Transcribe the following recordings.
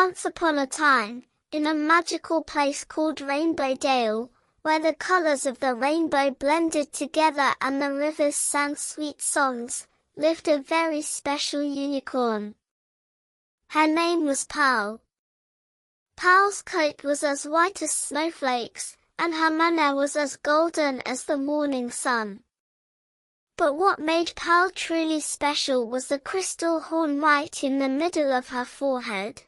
Once upon a time, in a magical place called Rainbow Dale, where the colors of the rainbow blended together and the rivers sang sweet songs, lived a very special unicorn. Her name was Pearl. Pearl's coat was as white as snowflakes, and her manner was as golden as the morning sun. But what made Pearl truly special was the crystal horn right in the middle of her forehead.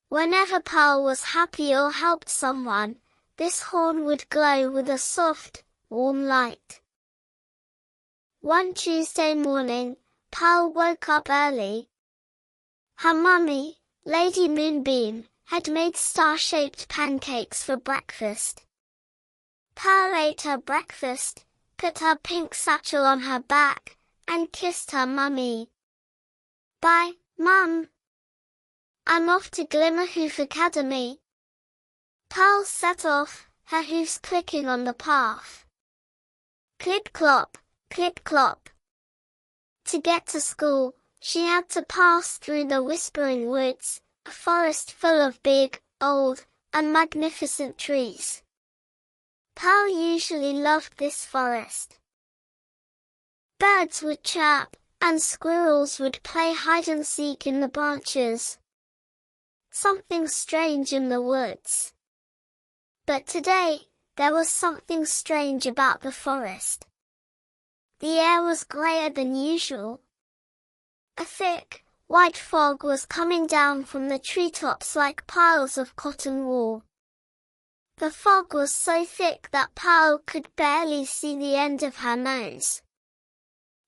Whenever Pearl was happy or helped someone, this horn would glow with a soft, warm light. One Tuesday morning, Pearl woke up early. Her mummy, Lady Moonbeam, had made star-shaped pancakes for breakfast. Pearl ate her breakfast, put her pink satchel on her back, and kissed her mummy. "Bye, Mum. I'm off to Glimmerhoof Academy." Pearl set off, her hoofs clicking on the path. Clip-clop, clip-clop. To get to school, she had to pass through the Whispering Woods, a forest full of big, old, and magnificent trees. Pearl usually loved this forest. Birds would chirp, and squirrels would play hide-and-seek in the branches. Something strange in the woods. But today, there was something strange about the forest. The air was grayer than usual. A thick, white fog was coming down from the treetops like piles of cotton wool. The fog was so thick that Pearl could barely see the end of her nose.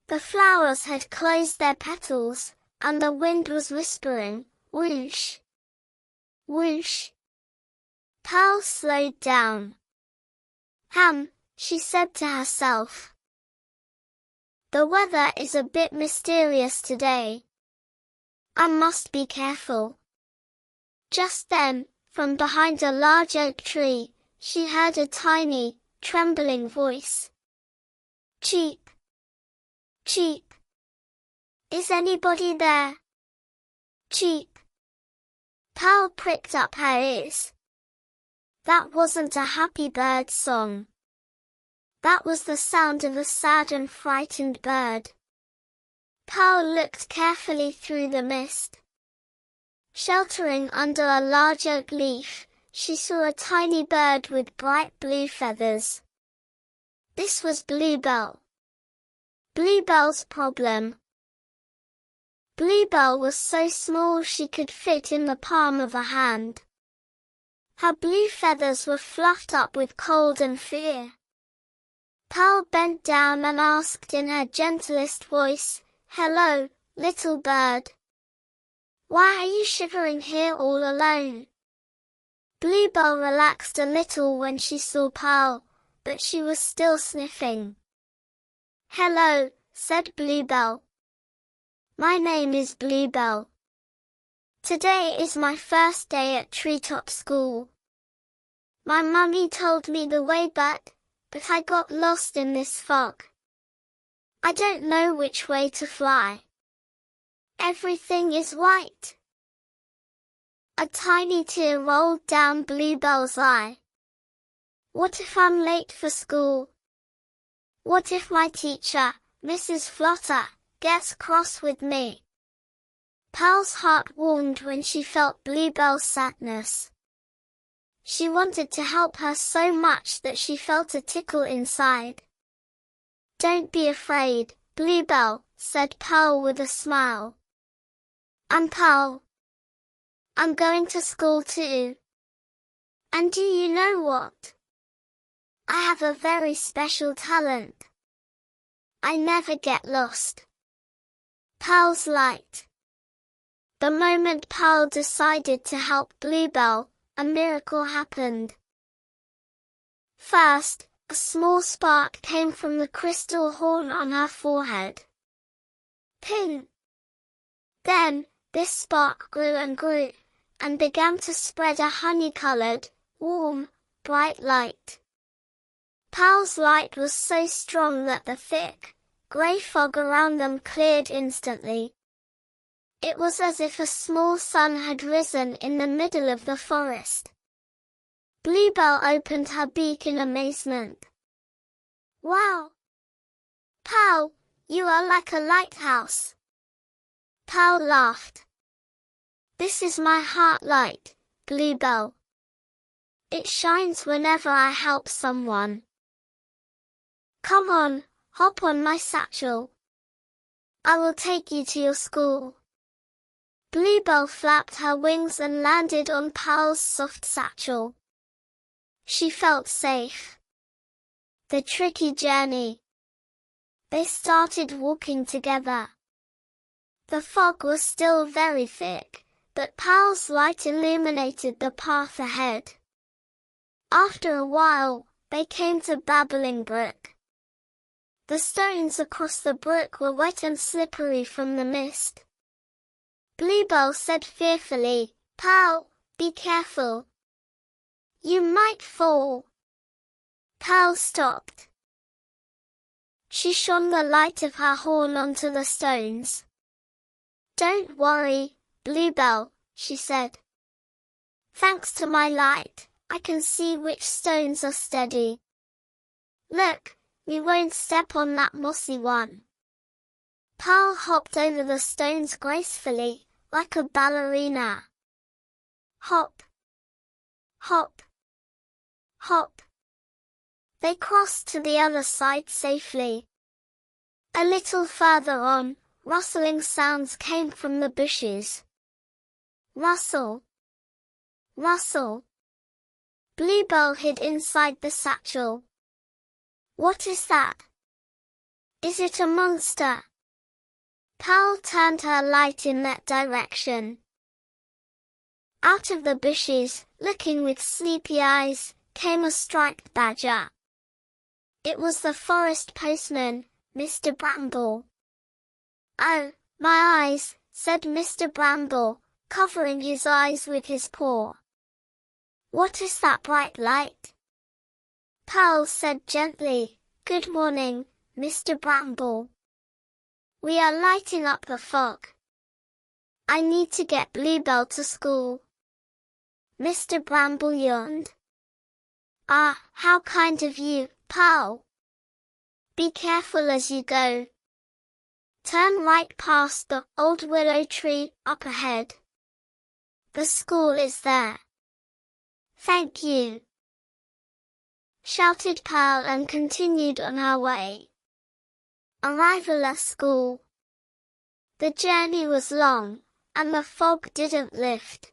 The flowers had closed their petals, and the wind was whispering, whoosh, whoosh. Pearl slowed down. She said to herself. The weather is a bit mysterious today. I must be careful. Just then, from behind a large oak tree, she heard a tiny, trembling voice. Cheep! Cheep! Is anybody there? Cheep! Pearl pricked up her ears. That wasn't a happy bird song. That was the sound of a sad and frightened bird. Pearl looked carefully through the mist. Sheltering under a large oak leaf, she saw a tiny bird with bright blue feathers. This was Bluebell. Bluebell's problem. Bluebell was so small she could fit in the palm of a hand. Her blue feathers were fluffed up with cold and fear. Pearl bent down and asked in her gentlest voice, "Hello, little bird. Why are you shivering here all alone?" Bluebell relaxed a little when she saw Pearl, but she was still sniffing. "Hello," said Bluebell. "My name is Bluebell. Today is my first day at Treetop School. My mummy told me the way but I got lost in this fog. I don't know which way to fly. Everything is white." A tiny tear rolled down Bluebell's eye. What if I'm late for school? What if my teacher, Mrs. Flutter, gets cross with me? Pearl's heart warmed when she felt Bluebell's sadness. She wanted to help her so much that she felt a tickle inside. "Don't be afraid, Bluebell," said Pearl with a smile. "I'm Pearl. I'm going to school too. And do you know what? I have a very special talent. I never get lost." Pearl's light. The moment Pearl decided to help Bluebell, a miracle happened. First, a small spark came from the crystal horn on her forehead. Ping! Then, this spark grew and grew, and began to spread a honey-colored, warm, bright light. Pearl's light was so strong that the thick, grey fog around them cleared instantly. It was as if a small sun had risen in the middle of the forest. Bluebell opened her beak in amazement. Wow! Pow, you are like a lighthouse. Pow laughed. This is my heart light, Bluebell. It shines whenever I help someone. Come on, hop on my satchel. I will take you to your school. Bluebell flapped her wings and landed on Pow's soft satchel. She felt safe. The tricky journey. They started walking together. The fog was still very thick, but Pow's light illuminated the path ahead. After a while, they came to Babbling Brook. The stones across the brook were wet and slippery from the mist. Bluebell said fearfully, Pow, be careful. You might fall. Pow stopped. She shone the light of her horn onto the stones. Don't worry, Bluebell, she said. Thanks to my light, I can see which stones are steady. Look, you won't step on that mossy one. Pow hopped over the stones gracefully, like a ballerina. Hop, hop, hop. They crossed to the other side safely. A little further on, rustling sounds came from the bushes. Rustle, rustle. Bluebell hid inside the satchel. What is that? Is it a monster? Pow turned her light in that direction. Out of the bushes, looking with sleepy eyes, came a striped badger. It was the forest postman, Mr. Bramble. Oh, my eyes, said Mr. Bramble, covering his eyes with his paw. What is that bright light? Pow said gently, Good morning, Mr. Bramble. We are lighting up the fog. I need to get Bluebell to school. Mr. Bramble yawned. Ah, how kind of you, Pow. Be careful as you go. Turn right past the old willow tree up ahead. The school is there. Thank you, shouted Pow and continued on her way. Arrival at school. The journey was long, and the fog didn't lift.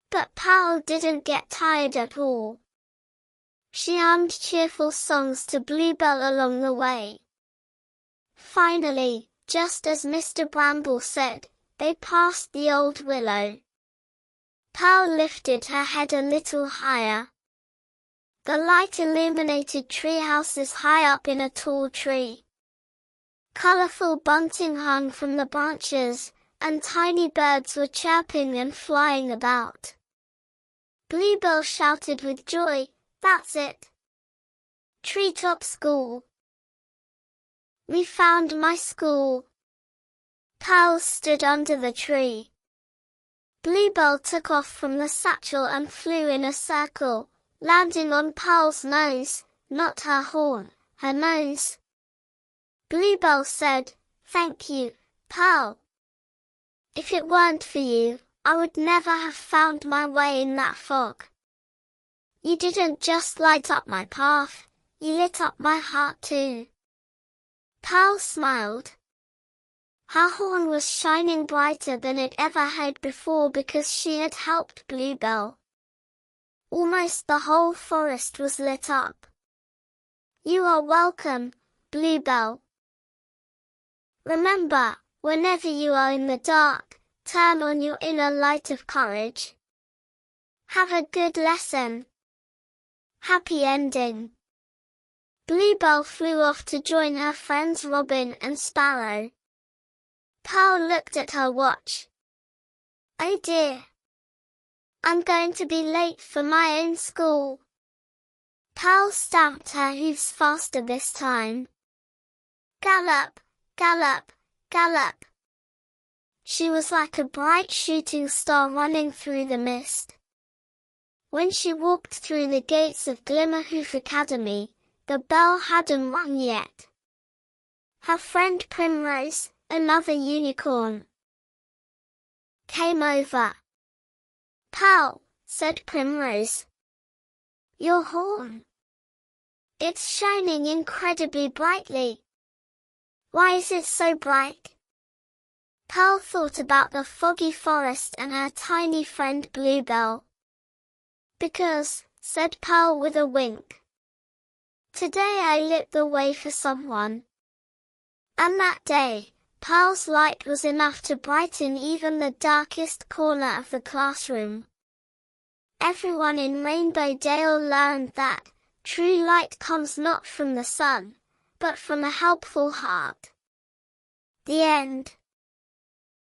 But Pow didn't get tired at all. She hummed cheerful songs to Bluebell along the way. Finally, just as Mr. Bramble said, they passed the old willow. Pow lifted her head a little higher. The light illuminated tree houses high up in a tall tree. Colorful bunting hung from the branches, and tiny birds were chirping and flying about. Bluebell shouted with joy, That's it! Treetop School! We found my school! Pow stood under the tree. Bluebell took off from the satchel and flew in a circle, landing on Pow's nose, not her horn, her nose. Bluebell said, Thank you, Pow. If it weren't for you, I would never have found my way in that fog. You didn't just light up my path, you lit up my heart too. Pow smiled. Her horn was shining brighter than it ever had before because she had helped Bluebell. Almost the whole forest was lit up. You are welcome, Bluebell. Remember, whenever you are in the dark, turn on your inner light of courage. Have a good lesson. Happy ending. Bluebell flew off to join her friends Robin and Sparrow. Pow looked at her watch. Oh dear. I'm going to be late for my own school. Pow stamped her hooves faster this time. Gallop, gallop, gallop. She was like a bright shooting star running through the mist. When she walked through the gates of Glimmerhoof Academy, the bell hadn't rung yet. Her friend Primrose, another unicorn, came over. "Pal," said Primrose, "your horn. It's shining incredibly brightly. Why is it so bright?" Pearl thought about the foggy forest and her tiny friend Bluebell. "Because," said Pearl with a wink, "today I lit the way for someone." And that day, Pearl's light was enough to brighten even the darkest corner of the classroom. Everyone in Rainbow Dale learned that true light comes not from the sun, but from a helpful heart. The end.